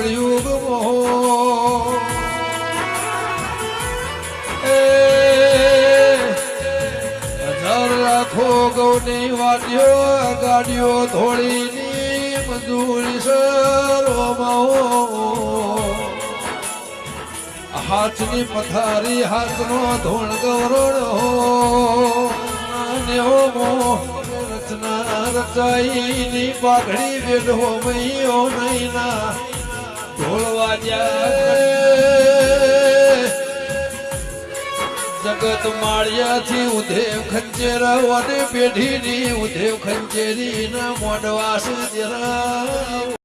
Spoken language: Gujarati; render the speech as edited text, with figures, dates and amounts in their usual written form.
કળિયુગ મોહ રાખો ગૌની વાડીઓ ગાડીઓ ધોળીની મંજૂરી સરોમાં હાથની પથારી હાથનો ધોણ ગૌરણો રચના રચાઈની પાઘડી વેઢો મૈયો નૈના ઢોળવા જગત માળિયાથી ઉધેવ ખંચેરા અને પેઢીની ઉધેવ ખંચેરી ના મોડવાસ જરા